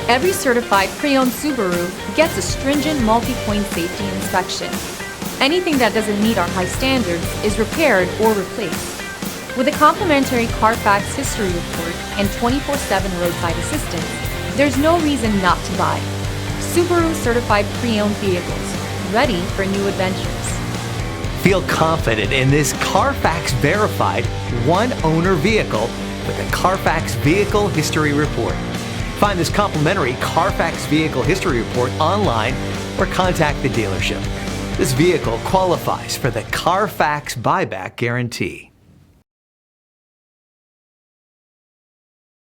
Every certified pre-owned Subaru gets a stringent multi-point safety inspection. Anything that doesn't meet our high standards is repaired or replaced. With a complimentary Carfax history report and 24/7 roadside assistance, there's no reason not to buy. Subaru certified pre-owned vehicles, ready for new adventures. Feel confident in this Carfax verified one-owner vehicle with a Carfax Vehicle History Report. Find this complimentary Carfax Vehicle History Report online or contact the dealership. This vehicle qualifies for the Carfax Buyback Guarantee.